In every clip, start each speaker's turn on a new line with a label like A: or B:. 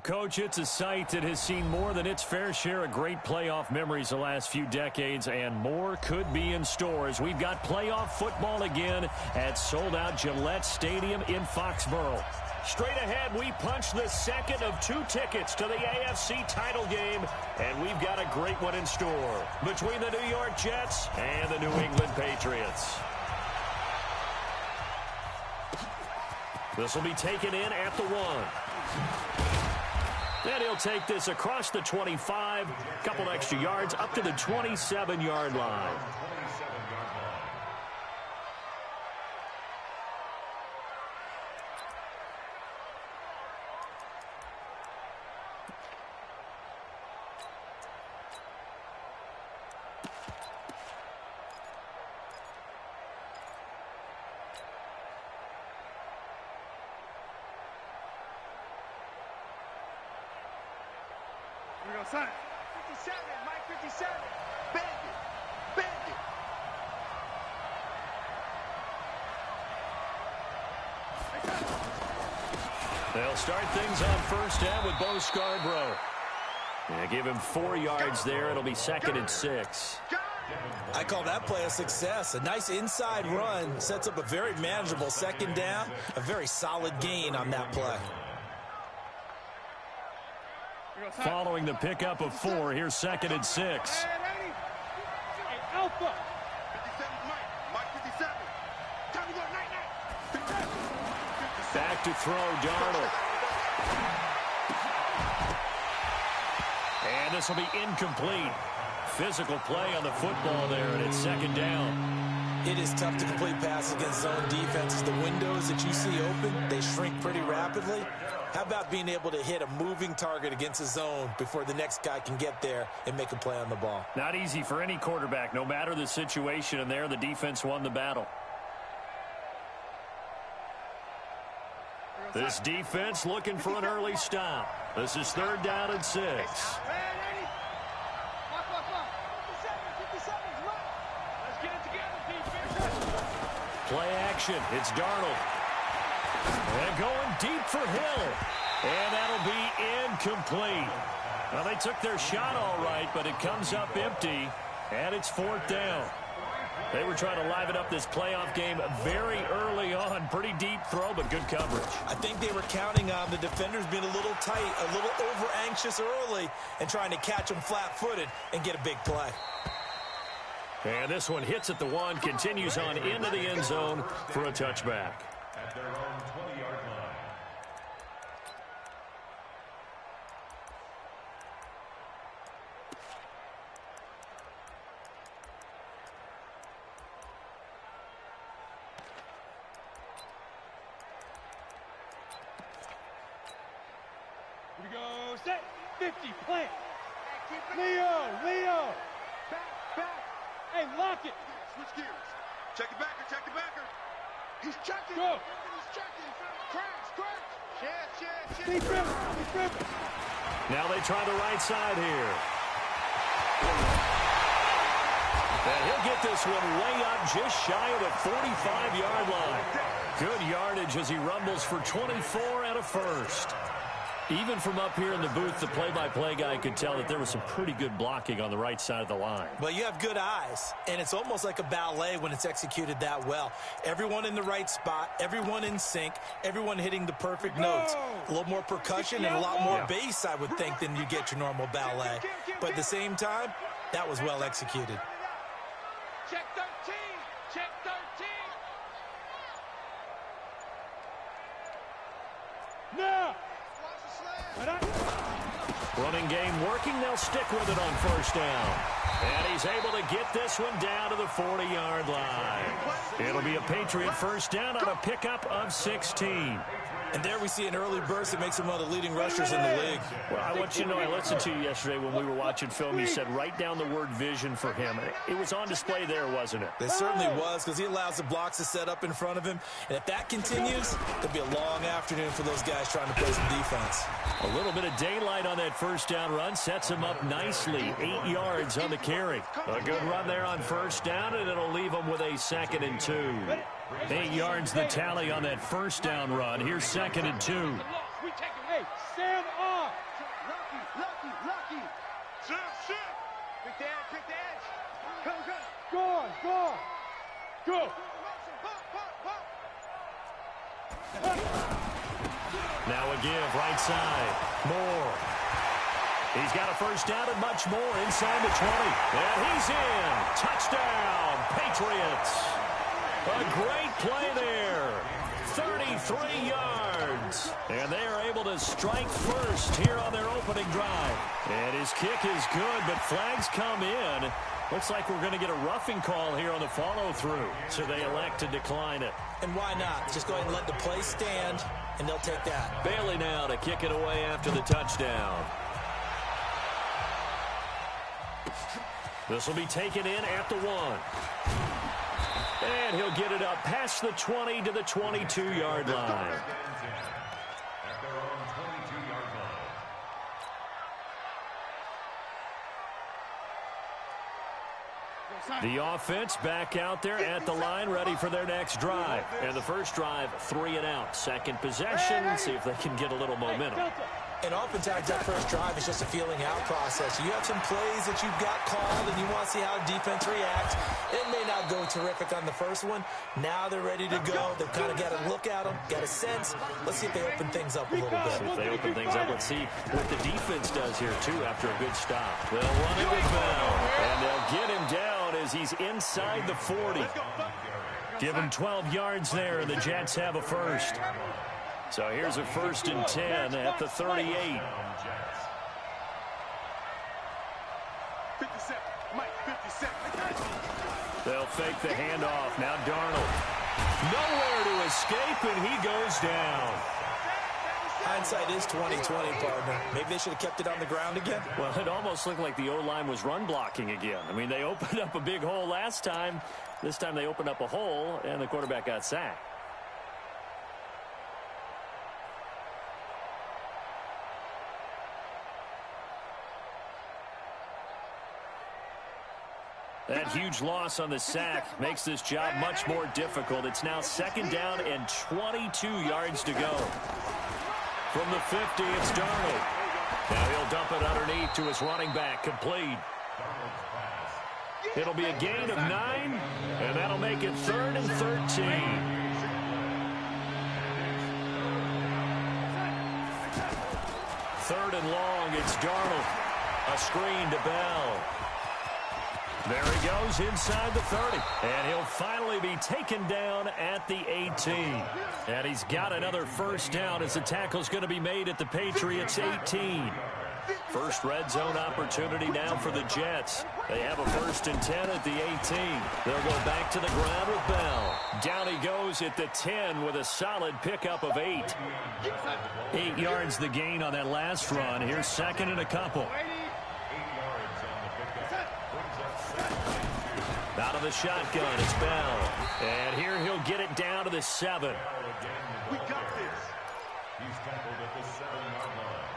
A: Coach, it's a site that has seen more than its fair share of great playoff memories the last few decades, and more could be in store as we've got playoff football again at sold-out Gillette Stadium in Foxborough. Straight ahead, we punch the second of 2 tickets to the AFC title game, and we've got a great one in store between the New York Jets and the New England Patriots. This will be taken in at the 1. And he'll take this across the 25, a couple extra yards up to the 27-yard line.
B: Here we go, son. 57, Mike 57. Bend it. Bend it.
A: They'll start things on first down with Bo Scarborough. Yeah, give him 4 yards there. It'll be 2nd and 6.
C: I call that play a success. A nice inside run sets up a very manageable 2nd down. A very solid gain on that play.
A: Following the pickup of 4, here's 2nd and 6.
B: Hey, Alpha. 57, Mike 57. Time to go, night.
A: Back to throw, Darnold. And this will be incomplete. Physical play on the football there, and it's 2nd down.
C: It is tough to complete passes against zone defenses. The windows that you see open, they shrink pretty rapidly. How about being able to hit a moving target against a zone before the next guy can get there and make a play on the ball?
A: Not easy for any quarterback, no matter the situation, and there the defense won the battle. This defense looking for an early stop. This is 3rd down and 6. Play action. It's Darnold. And going deep for Hill. And that'll be incomplete. Well, they took their shot all right, but it comes up empty. And it's 4th down. They were trying to liven up this playoff game very early on. Pretty deep throw, but good coverage.
C: I think they were counting on the defenders being a little tight, a little over-anxious early, and trying to catch them flat-footed and get a big play.
A: And this one hits at the 1, continues on into the end zone for a touchback.
D: At their own 20-yard line.
B: Here we go, set, 50, plant. Leo. Back. Hey, lock it. Switch gears. Check the backer. He's checking. Go. He's checking. Crash. He's tripping.
A: Now they try the right side here. And he'll get this one way up just shy of the 45-yard line. Good yardage as he rumbles for 24 and a first. Even from up here in the booth, the play-by-play guy could tell that there was some pretty good blocking on the right side of the line.
C: Well, you have good eyes, and it's almost like a ballet when it's executed that well. Everyone in the right spot, everyone in sync, everyone hitting the perfect notes. A little more percussion and a lot more bass, I would think, than you get your normal ballet. But at the same time, that was well executed.
B: Check 13. Now.
A: Running game working. They'll stick with it on first down. And he's able to get this one down to the 40-yard line. It'll be a Patriot first down on a pickup of 16.
C: And there we see an early burst that makes him one of the leading rushers in the league.
A: Well, I want you to know, I listened to you yesterday when we were watching film. You said write down the word vision for him. It was on display there, wasn't it?
C: It certainly was, because he allows the blocks to set up in front of him. And if that continues, it'll be a long afternoon for those guys trying to play some defense.
A: A little bit of daylight on that first down run sets him up nicely. 8 yards on the carry. A good run there on first down, and it'll leave him with a 2nd and 2. 8 yards the tally on that first down run. Here's 2nd and 2.
B: Hey, stand off. Lucky. Shift. Pick the edge. Come. Go.
A: Now a give, right side. Moore. He's got a first down and much more inside the 20. And he's in. Touchdown, Patriots. A great play there. 33 yards. And they are able to strike first here on their opening drive. And his kick is good, but flags come in. Looks like we're going to get a roughing call here on the follow-through. So they elect to decline it.
C: And why not? Just go ahead and let the play stand, and they'll take that.
A: Bailey now to kick it away after the touchdown. This will be taken in at the 1. And he'll get it up past the 20 to the 22-yard line.
D: At their own 22-yard line.
A: The offense back out there at the line, ready for their next drive. And the first drive, 3 and out. Second possession, see if they can get a little momentum.
C: And oftentimes that first drive is just a feeling out process. You have some plays that you've got called and you want to see how defense reacts. It may not go terrific on the first one. Now they're ready to go. They've kind of got to look at them, got a sense. Let's see if they open things up a little bit.
A: If they open things up, let's see what the defense does here, too, after a good stop. They'll run it with Bell, and they'll get him down as he's inside the 40. Give him 12 yards there, and the Jets have a first. So here's a 1st and 10 at the 38.
B: 57. Mike, 57.
A: They'll fake the handoff. Now Darnold. Nowhere to escape, and he goes down.
C: Hindsight is 20/20, partner. Maybe they should have kept it on the ground again.
A: Well, it almost looked like the O-line was run blocking again. I mean, they opened up a big hole last time. This time they opened up a hole, and the quarterback got sacked. That huge loss on the sack makes this job much more difficult. It's now 2nd down and 22 yards to go. From the 50, it's Darnold. Now he'll dump it underneath to his running back, complete. It'll be a gain of 9, and that'll make it 3rd and 13. Third and long, it's Darnold. A screen to Bell. There he goes inside the 30. And he'll finally be taken down at the 18. And he's got another first down as the tackle's going to be made at the Patriots' 18. First red zone opportunity now for the Jets. They have a 1st and 10 at the 18. They'll go back to the ground with Bell. Down he goes at the 10 with a solid pickup of 8. 8 yards the gain on that last run. Here's 2nd and a couple. Out of the shotgun, it's Bell. And here he'll get it down to the 7.
B: We got this.
D: He's tackled at the 7-yard line.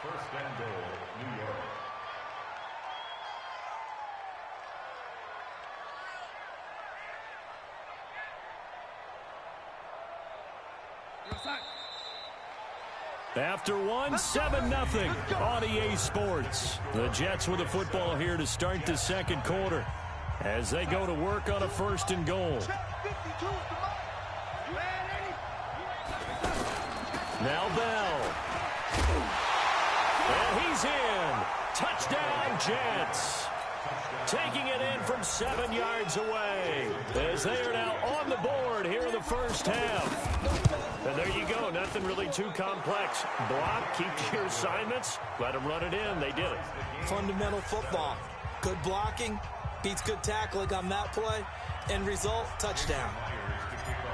D: 1st and goal, New York.
A: After one, 7-0 on EA Sports. The Jets with the football here to start the second quarter as they go to work on a 1st and goal. Now Bell. And he's in. Touchdown, Jets. Taking it in from 7 yards away as they are now on the board here in the first half. And there you go. Nothing really too complex. Block, keep to your assignments, let them run it in. They did it.
C: Fundamental football. Good blocking beats good tackling on that play. End result, touchdown.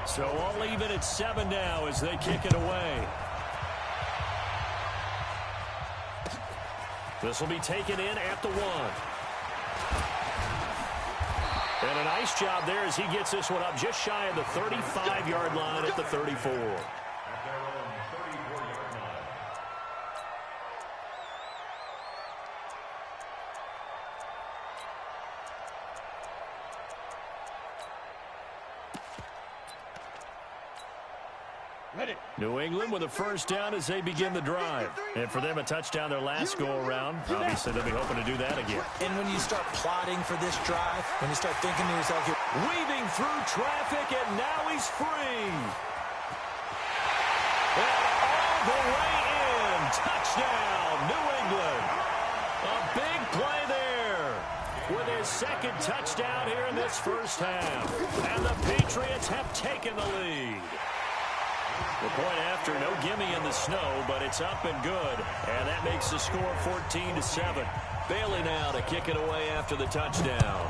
A: So all even at 7 now as they kick it away. This will be taken in at the 1. And a nice job there as he gets this one up just shy of the 35-yard line at the 34.
D: At their own 34-yard line.
A: New England with a first down as they begin the drive. And for them, a touchdown their last go-around. Obviously, they'll be hoping to do that again.
C: And when you start plotting for this drive, when you start thinking to yourself,
A: weaving through traffic, and now he's free. And all the way in. Touchdown, New England. A big play there with his second touchdown here in this first half. And the Patriots have taken the lead. The point after, no gimme in the snow, but it's up and good. And that makes the score 14-7. Bailey now to kick it away after the touchdown.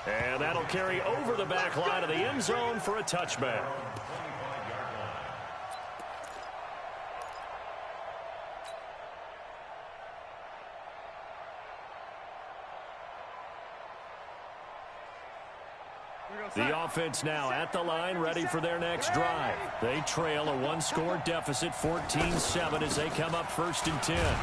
A: And that'll carry over the back line of the end zone for a touchback. The offense now at the line, ready for their next drive. They trail a one-score deficit, 14-7, as they come up 1st and 10.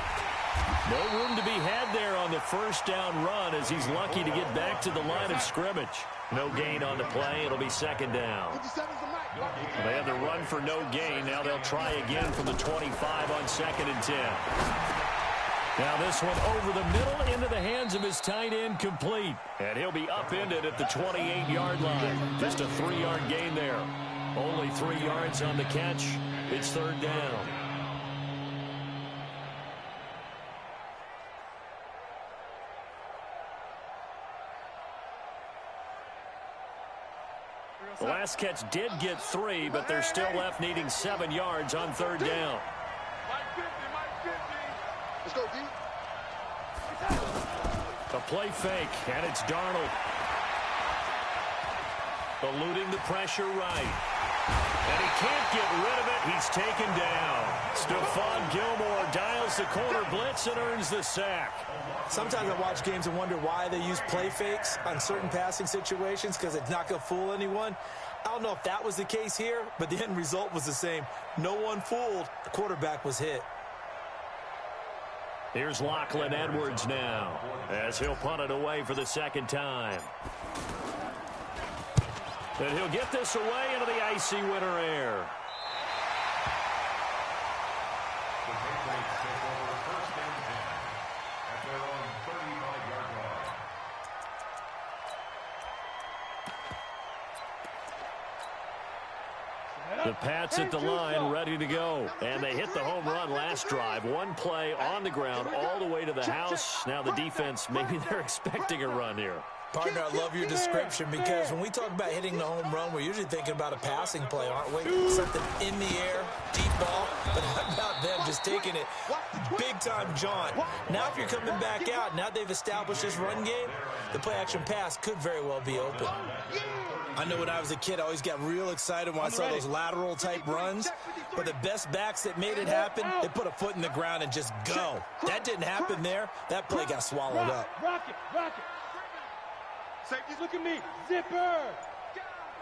A: No room to be had there on the first down run as he's lucky to get back to the line of scrimmage. No gain on the play. It'll be 2nd down. They had the run for no gain. Now they'll try again from the 25 on 2nd and 10. Now this one over the middle into the hands of his tight end, complete. And he'll be upended at the 28-yard line. Just a 3-yard gain there. Only 3 yards on the catch. It's 3rd down. The last catch did get 3, but they're still left needing 7 yards on 3rd down.
B: Let's go, D.
A: A play fake, and it's Darnold. Eluding the pressure right. And he can't get rid of it. He's taken down. Stephon Gilmore dials the corner blitz and earns the sack.
C: Sometimes I watch games and wonder why they use play fakes on certain passing situations, because it's not going to fool anyone. I don't know if that was the case here, but the end result was the same. No one fooled. The quarterback was hit.
A: Here's Lachlan Edwards now as he'll punt it away for the 2nd time. And he'll get this away into the icy winter air.
D: The Patriots take over 1st and 10 at their own 35-yard line.
A: The Pats at the line, ready to go. And they hit the home run last drive. One play on the ground all the way to the house. Now the defense, maybe they're expecting a run here.
C: Partner, I love your description, because when we talk about hitting the home run, we're usually thinking about a passing play, aren't we? Something in the air, deep ball, but how about them just taking it big-time jaunt. Now if you're coming back out, now they've established this run game, the play-action pass could very well be open. I know when I was a kid, I always got real excited when I saw those lateral-type runs, but the best backs that made it happen, they put a foot in the ground and just go. That didn't happen there. That play got swallowed up.
B: Rock it. Safety, look at me. Zipper.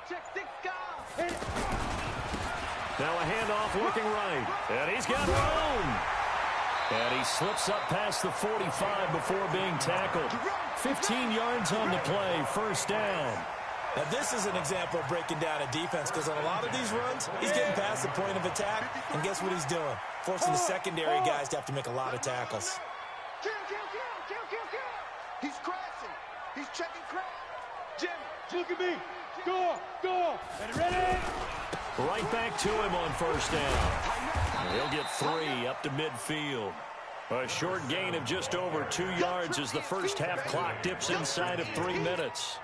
B: Check 6 guys.
A: Now a handoff looking right. And he's got room. And he slips up past the 45 before being tackled. 15 yards on the play. 1st down.
C: Now, this is an example of breaking down a defense, because on a lot of these runs, he's getting past the point of attack, and guess what he's doing? Forcing the secondary guys to have to make a lot of tackles.
B: Kill. He's crashing. He's checking crash. Jimmy, look at me. Go. Ready?
A: Right back to him on 1st down. He'll get 3 up to midfield. A short gain of just over 2 yards as the first half clock dips inside of 3 minutes.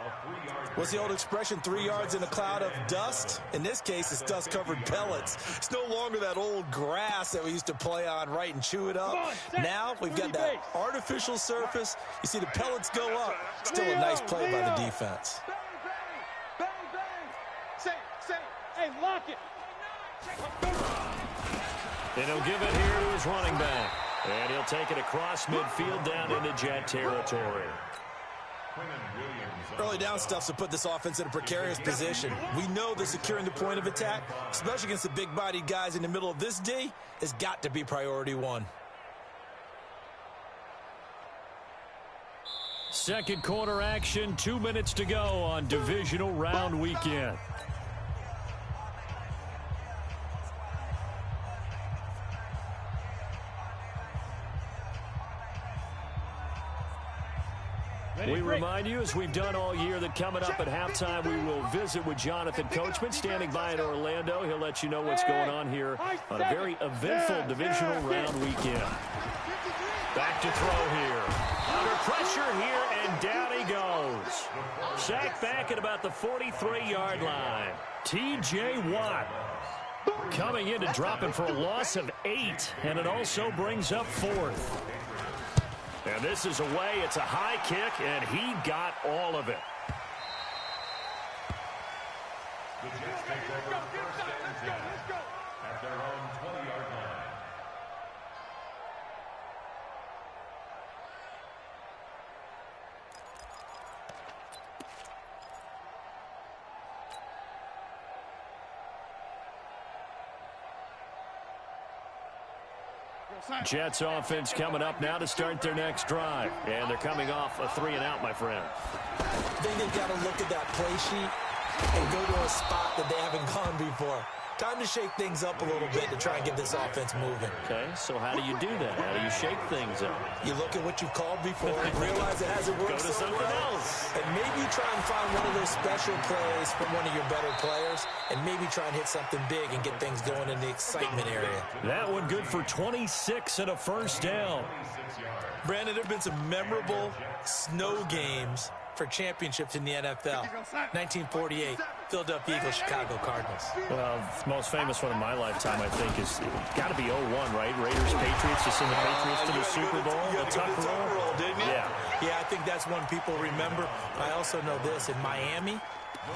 C: What's the old expression, 3 yards in a cloud of dust? In this case, it's dust-covered pellets. It's no longer that old grass that we used to play on, right, and chew it up. Now we've got that artificial surface. You see the pellets go up. Still a nice play by the defense.
B: Bang. Say, hey, lock it.
A: And he'll give it here to his running back. And he'll take it across midfield down into Jet territory.
C: Early down stuffs to put this offense in a precarious position. We know that securing the point of attack, especially against the big-bodied guys in the middle of this D, has got to be priority 1.
A: Second quarter action, 2 minutes to go on divisional round weekend. We remind you, as we've done all year, that coming up at halftime, we will visit with Jonathan Coachman, standing by in Orlando. He'll let you know what's going on here on a very eventful divisional round weekend. Back to throw here. Under pressure here, and down he goes. Sacked back at about the 43-yard line. T.J. Watt coming in to drop him for a loss of 8, and it also brings up 4th. And this is away. It's a high kick, and he got all of it.
D: The Jets take over first and 10 at their own 20-yard line.
A: Jets offense coming up now to start their next drive. And they're coming off a 3-and-out, my friend.
C: I think they've got to look at that play sheet and go to a spot that they haven't gone before. Time to shake things up a little bit to try and get this offense moving.
A: Okay, so how do you do that? How do you shake things up?
C: You look at what you've called before and realize it hasn't worked
A: Go to
C: so
A: something
C: well.
A: else.
C: And maybe try and find one of those special plays from one of your better players and maybe try and hit something big and get things going in the excitement area.
A: That one good for 26 and a first down.
C: Brandon, there have been some memorable snow games for championships in the NFL. 1948, Philadelphia Eagles, Chicago Cardinals.
A: Well, the most famous one of my lifetime, I think, is got to be 01, right? Raiders, Patriots, to send the Patriots to the Super Bowl. The Tuck roll,
C: didn't you?
A: Yeah,
C: I think that's one people remember. I also know this. In Miami,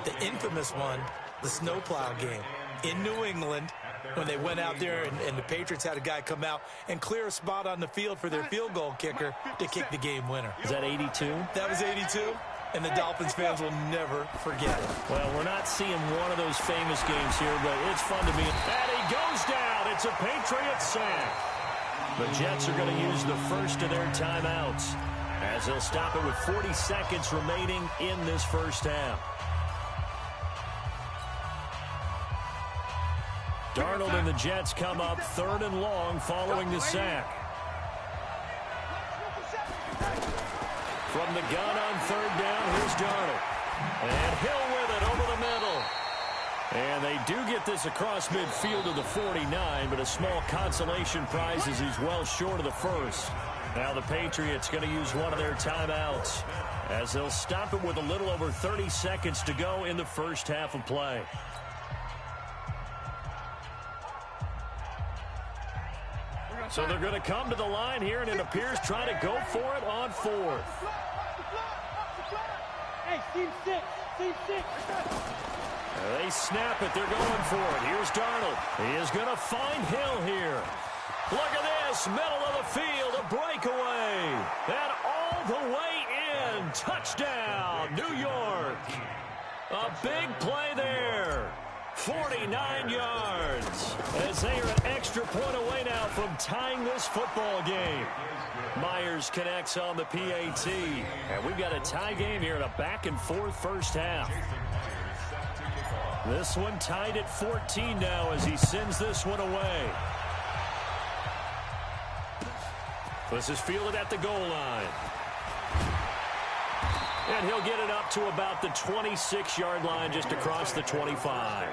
C: the infamous one, the snowplow game in New England, when they went out there and the Patriots had a guy come out and clear a spot on the field for their field goal kicker to kick the game winner.
A: Is that 82?
C: That was 82, and the Dolphins fans will never forget it.
A: Well, we're not seeing one of those famous games here, but it's fun to be. And he goes down. It's a Patriot sack. The Jets are going to use the first of their timeouts as they'll stop it with 40 seconds remaining in this first half. Darnold and the Jets come up 3rd and long following the sack. From the gun on 3rd down, here's Darnold. And Hill with it over the middle. And they do get this across midfield to the 49, but a small consolation prize as he's well short of the first. Now the Patriots going to use one of their timeouts as they'll stop it with a little over 30 seconds to go in the first half of play. So they're going to come to the line here, and it appears trying to go for it on 4th.
B: Hey, team 6, team 6.
A: They snap it. They're going for it. Here's Darnold. He is going to find Hill here. Look at this. Middle of the field. A breakaway. And all the way in. Touchdown, New York. A big play there. 49 yards as they are an extra point away now from tying this football game. Myers connects on the PAT. And we've got a tie game here in a back-and-forth first half. This one tied at 14 now as he sends this one away. This is fielded at the goal line. And he'll get it up to about the 26-yard line, just across the 25.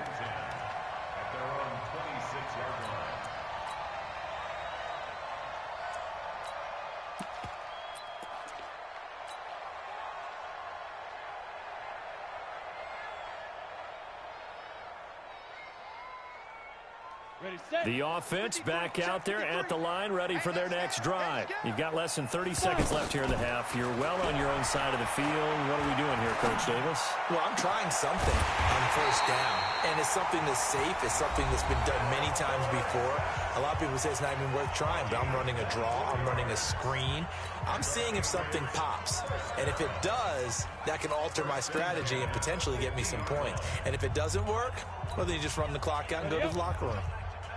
A: The offense back out there at the line, ready for their next drive. You've got less than 30 seconds left here in the half. You're well on your own side of the field. What are we doing here, Coach Davis?
C: Well, I'm trying something on first down, and it's something that's safe. It's something that's been done many times before. A lot of people say it's not even worth trying, but I'm running a draw. I'm running a screen. I'm seeing if something pops, and if it does, that can alter my strategy and potentially get me some points. And if it doesn't work, well, then you just run the clock out and go to the locker room.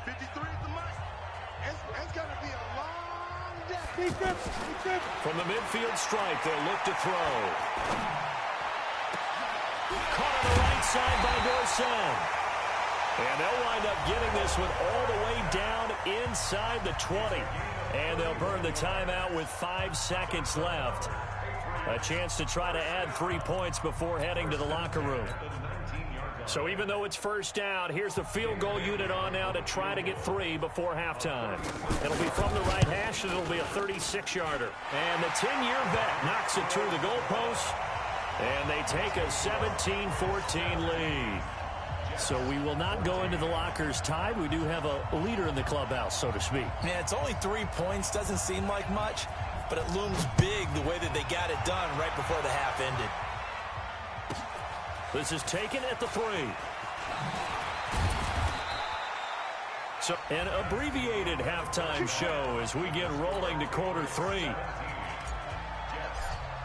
B: 53 is the mark. It's going to be a long day.
A: From the midfield stripe, they'll look to throw. Caught on the right side by Dorsen. And they'll wind up getting this one all the way down inside the 20. And they'll burn the timeout with 5 seconds left. A chance to try to add 3 points before heading to the locker room. So even though it's first down, here's the field goal unit on now to try to get 3 before halftime. It'll be from the right hash, and it'll be a 36-yarder. And the 10-year vet knocks it through the goalpost, and they take a 17-14 lead. So we will not go into the lockers tied. We do have a leader in the clubhouse, so to speak.
C: Yeah, it's only 3 points. Doesn't seem like much, but it looms big the way that they got it done right before the half ended.
A: This is taken at the 3. So an abbreviated halftime show as we get rolling to quarter 3.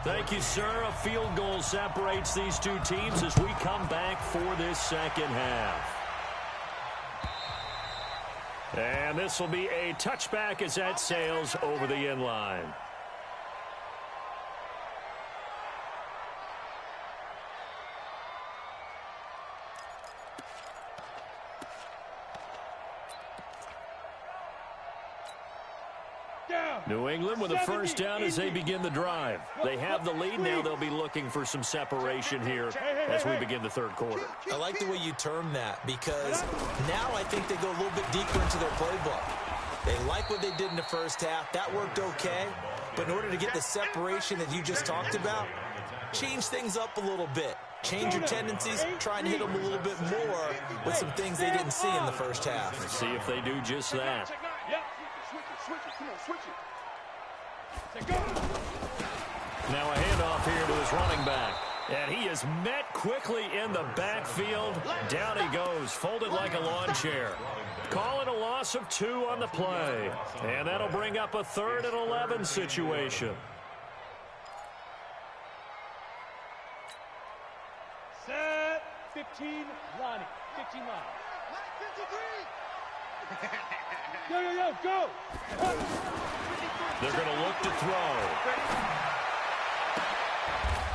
A: Thank you, sir. A field goal separates these two teams as we come back for this second half. And this will be a touchback as that sails over the end line. New England with a first down as they begin the drive. They have the lead. Now they'll be looking for some separation here as we begin the third quarter.
C: I like the way you term that because now I think they go a little bit deeper into their playbook. They like what they did in the first half. That worked okay. But in order to get the separation that you just talked about, change things up a little bit. Change your tendencies, try and hit them a little bit more with some things they didn't see in the first half.
A: Let's see if they do just that. Now a handoff here to his running back. And he is met quickly in the backfield. Down he goes, folded like a lawn chair. Calling a loss of 2 on the play. And that'll bring up a 3rd and 11 situation.
B: Set 15, Lonnie. 15 line. 53. Go.
A: They're going to look to throw.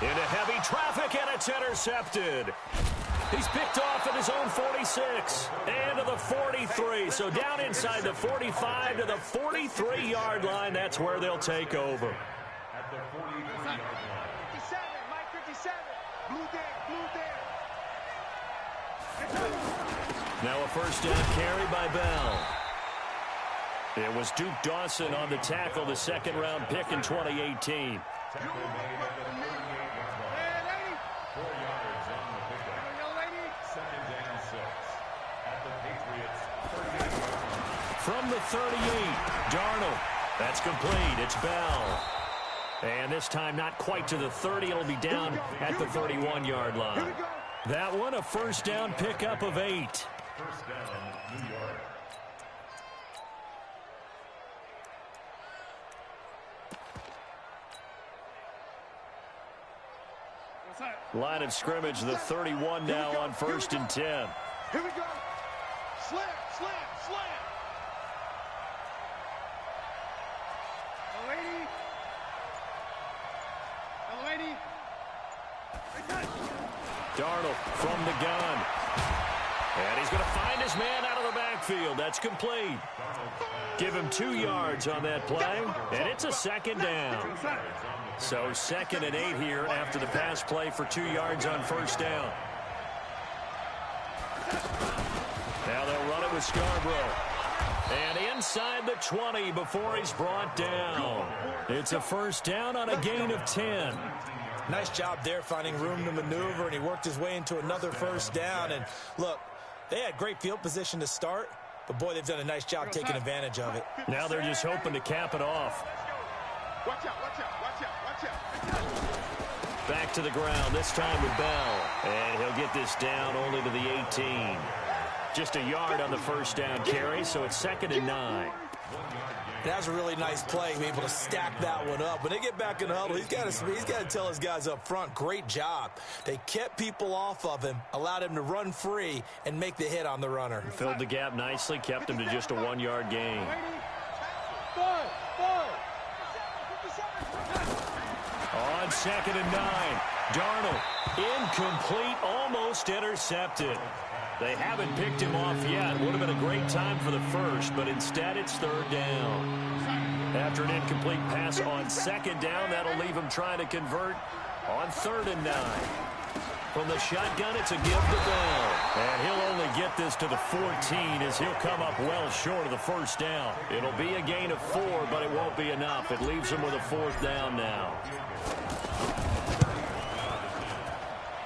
A: Into heavy traffic, and it's intercepted. He's picked off at his own 46 and to the 43. So down inside the 45 to the 43-yard line. That's where they'll take over.
D: At the 43-yard line.
B: 57, Mike 57. Blue there.
A: Now a first down carry by Bell. It was Duke Dawson on the tackle, the second-round pick in 2018. From the 38, Darnold. That's complete. It's Bell. And this time not quite to the 30. It'll be down at the 31-yard line. That one a first down pickup of 8.
D: First down, New York.
A: Line of scrimmage, the 31 now on 1st and 10.
B: Here we go. Slam. Lady.
A: Darnold from the gun. And he's going to find his man out of the backfield. That's complete. Give him 2 yards on that play, and it's a second down. So 2nd and 8 here after the pass play for 2 yards on first down. Now they'll run it with Scarborough. And inside the 20 before he's brought down. It's a first down on a gain of 10.
C: Nice job there finding room to maneuver, and he worked his way into another first down. And look, they had great field position to start, but boy, they've done a nice job taking advantage of it.
A: Now they're just hoping to cap it off.
B: Watch out.
A: Back to the ground, this time with Bell. And he'll get this down only to the 18. Just a yard on the first down carry, so it's 2nd and 9.
C: That was a really nice play, being able to stack that one up. When they get back in the huddle, he's got to tell his guys up front, great job. They kept people off of him, allowed him to run free, and make the hit on the runner.
A: Filled the gap nicely, kept him to just a 1-yard gain. 2nd and 9. Darnold, incomplete, almost intercepted. They haven't picked him off yet. Would have been a great time for the first, but instead it's 3rd down. After an incomplete pass on 2nd down, that'll leave him trying to convert on 3rd and 9. From the shotgun, it's a give to Bell. And he'll only get this to the 14 as he'll come up well short of the 1st down. It'll be a gain of 4, but it won't be enough. It leaves him with a 4th down now.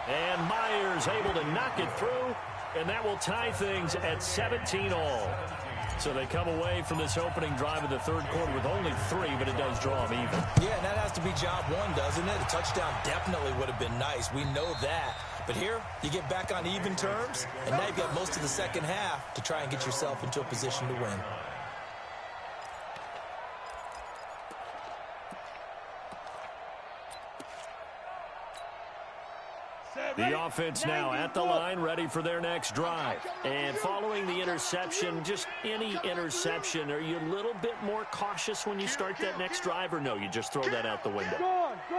A: And Myers able to knock it through, and that will tie things at 17 all. So they come away from this opening drive of the 3rd quarter with only 3, but it does draw them even.
C: Yeah, and that has to be job 1, doesn't it? A touchdown definitely would have been nice. We know that. But here, you get back on even terms, and now you've got most of the 2nd half to try and get yourself into a position to win.
A: The offense now at the line, ready for their next drive. And following the interception, just any interception, are you a little bit more cautious when you start that next drive, or no, you just throw that out the window?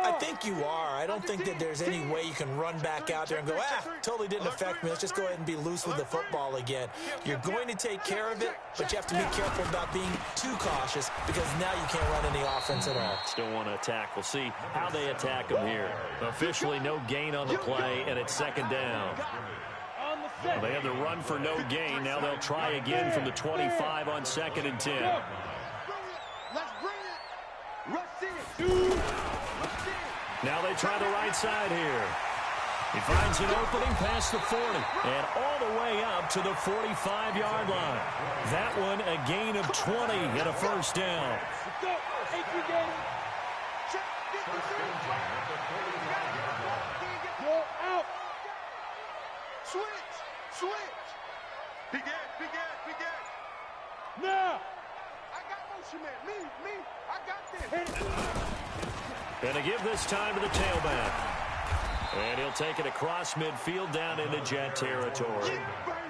C: I think you are. I don't think that there's any way you can run back out there and go, totally didn't affect me. Let's just go ahead and be loose with the football again. You're going to take care of it, but you have to be careful about being too cautious because now you can't run any offense at all.
A: Still want to attack. We'll see how they attack them here. Officially no gain on the play, and it's 2nd down. Well, they had the run for no gain. Now they'll try again from the 25 on 2nd and 10.
B: Let's bring it. Rush in.
A: Now they try the right side here. He finds an opening past the 40 and all the way up to the 45-yard line. That one a gain of 20 and a 1st down.
B: Go out. Switch. Begin. Now. I got motion man. Me. I got this.
A: And to give this time to the tailback. And he'll take it across midfield down into Jet territory.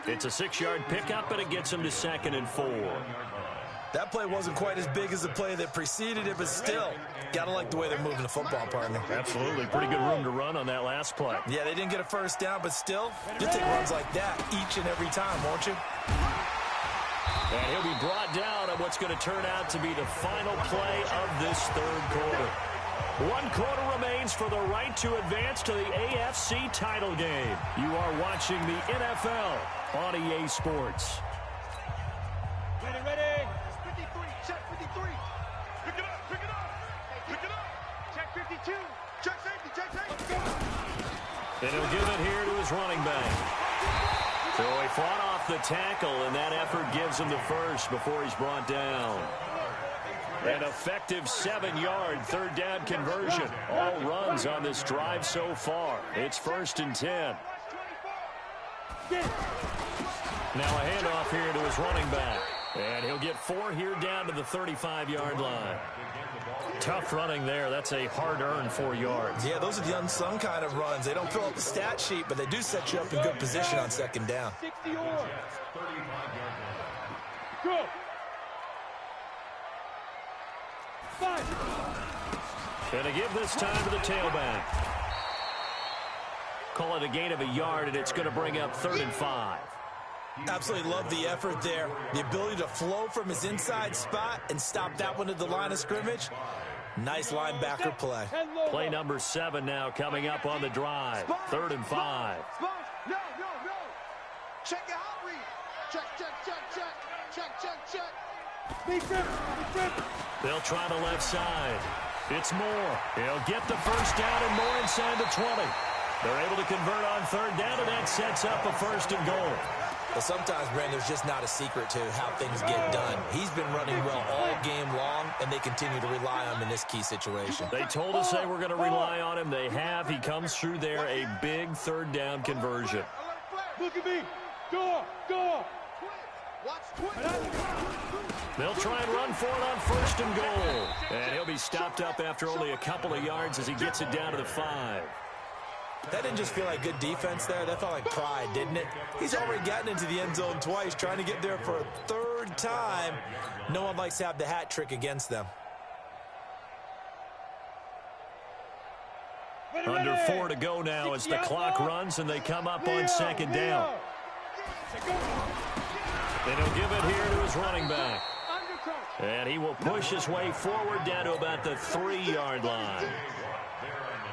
A: It's a 6-yard pickup, but it gets him to 2nd and 4.
C: That play wasn't quite as big as the play that preceded it, but still, got to like the way they're moving the football, partner.
A: Absolutely. Pretty good room to run on that last play.
C: Yeah, they didn't get a 1st down, but still, you'll take runs like that each and every time, won't you?
A: And he'll be brought down on what's going to turn out to be the final play of this 3rd quarter. 1 quarter remains for the right to advance to the AFC title game. You are watching the NFL on EA Sports.
B: Ready. 53. Check 53. Pick it up. Check 52. Check safety.
A: And he'll give it here to his running back. So he fought off the tackle, and that effort gives him the 1st before he's brought down. An effective 7-yard 3rd down conversion. All runs on this drive so far. It's 1st and 10. Now a handoff here to his running back. And he'll get 4 here down to the 35-yard line. Tough running there. That's a hard-earned 4 yards.
C: Yeah, those are the unsung kind of runs. They don't fill up the stat sheet, but they do set you up in good position on 2nd down.
B: 60 yards. Go. 5.
A: And to give this time to the tailback. Call it a gain of a yard, and it's going to bring up 3rd and 5.
C: Absolutely love the effort there. The ability to flow from his inside spot and stop that one at the line of scrimmage. Nice linebacker play.
A: Play number 7 now coming up on the drive. 3rd and 5.
B: No. Check your hot read. Check. Big grip.
A: They'll try the left side. It's Moore. He'll get the 1st down and Moore inside the 20. They're able to convert on 3rd down, and that sets up a 1st and goal.
C: But sometimes, Brand, there's just not a secret to how things get done. He's been running well all game long, and they continue to rely on him in this key situation.
A: They told us they were going to rely on him. They have. He comes through there, a big 3rd down conversion.
B: Look at me. Go.
A: They'll try and run for it on 1st and goal. And he'll be stopped up after only a couple of yards as he gets it down to the 5.
C: That didn't just feel like good defense there. That felt like pride, didn't it? He's already gotten into the end zone twice, trying to get there for a 3rd time. No one likes to have the hat trick against them.
A: Under 4 to go now as the clock runs and they come up on second down. And he'll give it here to his running back. And he will push his way forward down to about the 3-yard line.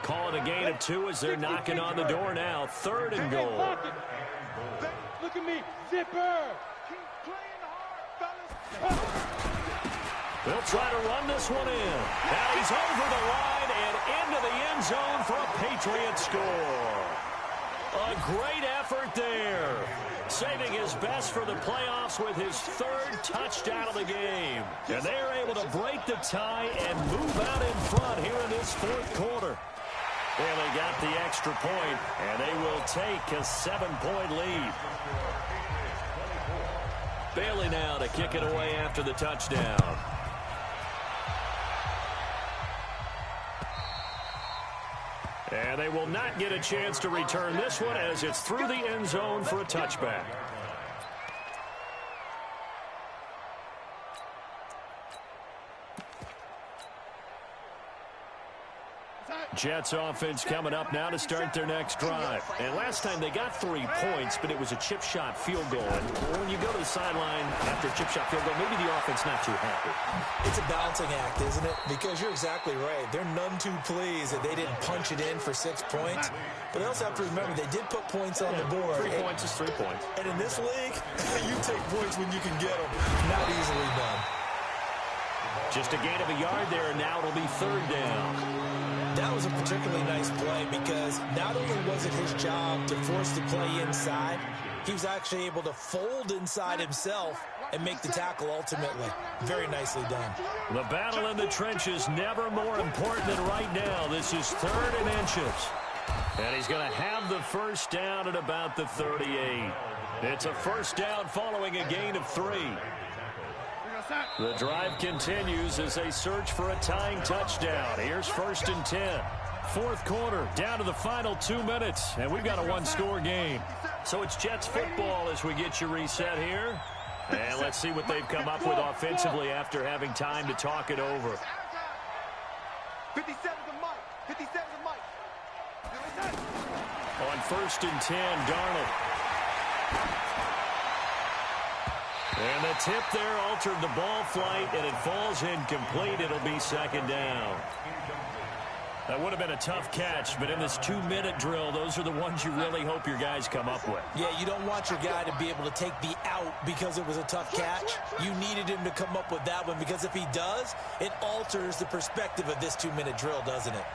A: Calling a gain of 2 as they're knocking on the door now. 3rd and goal.
B: Look at me, zipper. Keep playing hard, fellas.
A: They'll try to run this one in. Now he's over the line and into the end zone for a Patriot score. A great effort there. Saving his best for the playoffs with his 3rd touchdown of the game. And they are able to break the tie and move out in front here in this 4th quarter. Well, they got the extra point, and they will take a 7-point lead. Bailey now to kick it away after the touchdown. And they will not get a chance to return this one as it's through the end zone for a touchback. Jets offense coming up now to start their next drive. And last time they got 3 points, but it was a chip shot field goal. And when you go to the sideline after a chip shot field goal, maybe the offense not too happy.
C: It's a balancing act, isn't it? Because you're exactly right. They're none too pleased that they didn't punch it in for 6 points. But they also have to remember they did put points on the board.
A: 3 points is 3 points.
C: And in this league, you take points when you can get them. Not easily done.
A: Just a gain of a yard there, and now it'll be 3rd down.
C: That was a particularly nice play because not only was it his job to force the play inside, he was actually able to fold inside himself and make the tackle ultimately. Very nicely done.
A: The battle in the trenches never more important than right now. This is 3rd and inches. And he's going to have the 1st down at about the 38. It's a 1st down following a gain of 3. The drive continues as they search for a tying touchdown. Here's 1st and 10. 4th quarter, down to the final 2 minutes, and we've got a 1-score game. So it's Jets football as we get you reset here. And let's see what they've come up with offensively after having time to talk it over.
B: 57 to Mike. 57 to Mike.
A: On 1st and 10, Darnold. And the tip there altered the ball flight, and it falls incomplete. It'll be 2nd down. That would have been a tough catch, but in this 2-minute drill, those are the ones you really hope your guys come up with.
C: Yeah, you don't want your guy to be able to take the out because it was a tough catch. You needed him to come up with that one because if he does, it alters the perspective of this 2-minute drill, doesn't it?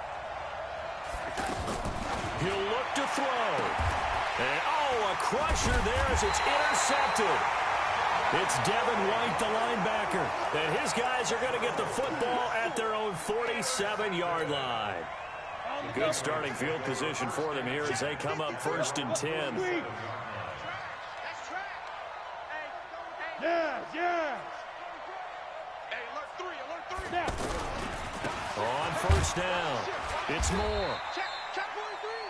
A: He'll look to throw. And, a crusher there as it's intercepted. It's Devin White, the linebacker. And his guys are going to get the football at their own 47-yard line. Good starting field position for them here as they come up 1st and 10.
B: Yeah.
A: On 1st down, it's Moore.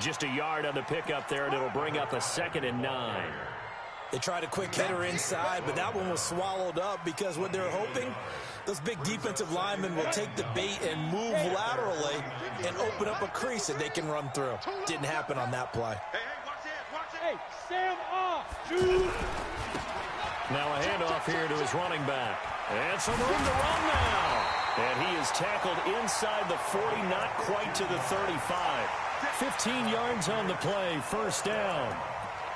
A: Just a yard on the pickup there, and it'll bring up a 2nd and 9.
C: They tried a quick hitter inside, but that one was swallowed up because what they're hoping, those big defensive linemen will take the bait and move laterally and open up a crease that they can run through. Didn't happen on that play.
B: Hey, watch this. Hey, Sam off, dude.
A: Now a handoff here to his running back. And some room to run now. And he is tackled inside the 40, not quite to the 35. 15 yards on the play, 1st down.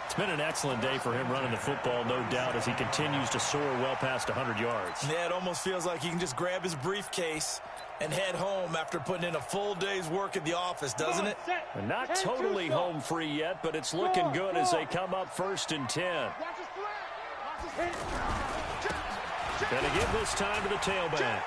A: It's been an excellent day for him running the football, no doubt, as he continues to soar well past 100 yards.
C: Yeah, it almost feels like he can just grab his briefcase and head home after putting in a full day's work at the office, doesn't it?
A: And not totally home free yet, but it's looking good as they come up 1st and 10. Going to give this time to the tailback.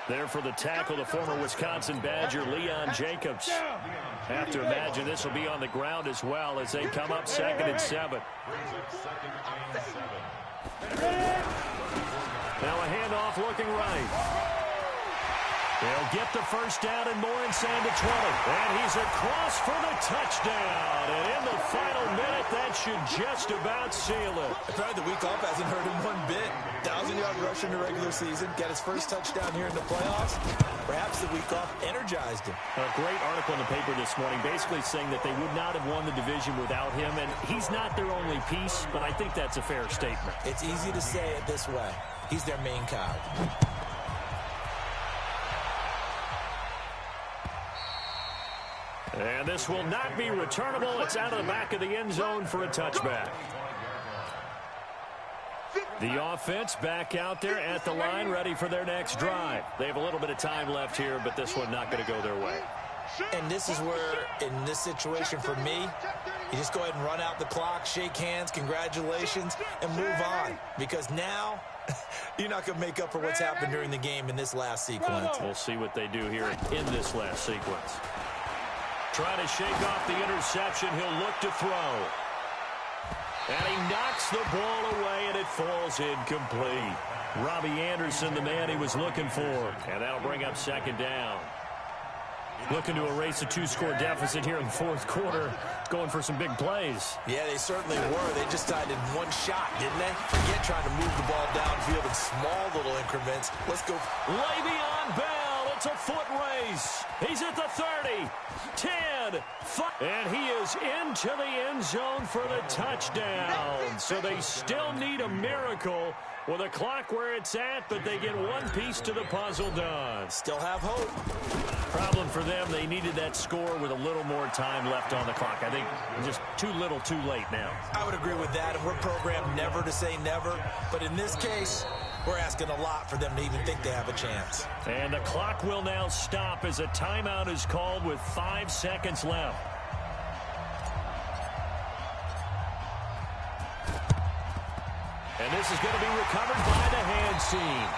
A: There for the tackle, the former Wisconsin Badger, Leon Jacobs. Have to imagine this will be on the ground as well as they come up 2nd and 7. Now a handoff looking right. He'll get the first down and more inside the 20. And he's across for the touchdown. And in the final minute, that should just about seal it.
C: Apparently the week off hasn't hurt him one bit. 1,000-yard rush in the regular season. Got his first touchdown here in the playoffs. Perhaps the week off energized him.
A: A great article in the paper this morning basically saying that they would not have won the division without him. And he's not their only piece, but I think that's a fair statement.
C: It's easy to say it this way. He's their main cog.
A: And this will not be returnable. It's out of the back of the end zone for a touchback. The offense back out there at the line, ready for their next drive. They have a little bit of time left here, but this one not going to go their way.
C: And this is where, in this situation for me, you just go ahead and run out the clock, shake hands, congratulations, and move on. Because now, you're not going to make up for what's happened during the game in this last sequence.
A: We'll see what they do here in this last sequence. Trying to shake off the interception. He'll look to throw. And he knocks the ball away, and it falls incomplete. Robbie Anderson, the man he was looking for. And that'll bring up second down. Looking to erase a two-score deficit here in the fourth quarter. Going for some big plays.
C: Yeah, they certainly were. They just died in one shot, didn't they? Forget trying to move the ball downfield in small little increments. Let's go.
A: Le'Veon Bell. It's a foot race. He's at the 30, 10, 5. And he is into the end zone for the touchdown. So they still need a miracle with a clock where it's at, but they get one piece to the puzzle done.
C: Still have hope.
A: Problem for them, they needed that score with a little more time left on the clock. I think just too little too late now.
C: I would agree with that, and we're programmed never to say never. But in this case, we're asking a lot for them to even think they have a chance.
A: And the clock will now stop as a timeout is called with 5 seconds left. And this is going to be recovered by the hand team.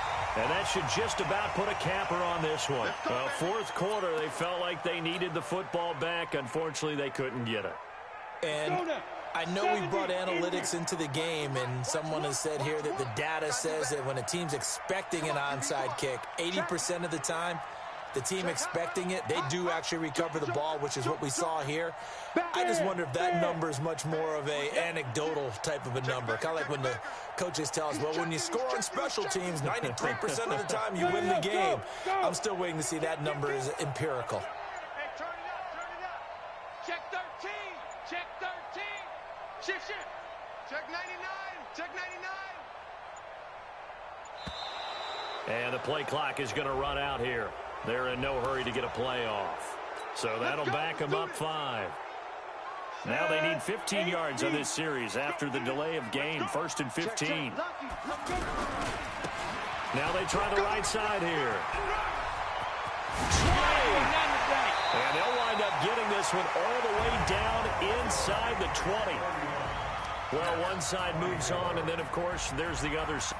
A: And that should just about put a capper on this one. Fourth quarter, they felt like they needed the football back. Unfortunately, they couldn't get it.
C: And I know we brought analytics into the game, and someone has said here that the data says that when a team's expecting an onside kick, 80% of the time, the team expecting it, they do actually recover the ball, which is what we saw here. I just wonder if that number is much more of a anecdotal type of a number. Kind of like when the coaches tell us, well, when you score on special teams, 93% of the time you win the game. I'm still waiting to see that number is empirical.
B: Hey, turn it up. Check 13. Check 13. Shift. Check 99. Check 99.
A: And the play clock is going to run out here. They're in no hurry to get a play off. So that'll back them up 5. Now they need 15 yards on this series after the delay of game. 1st and 15. Now they try the right side here. 20. And they'll wind up getting this one all the way down inside the 20. Well, one side moves on, and then, of course, there's the other side.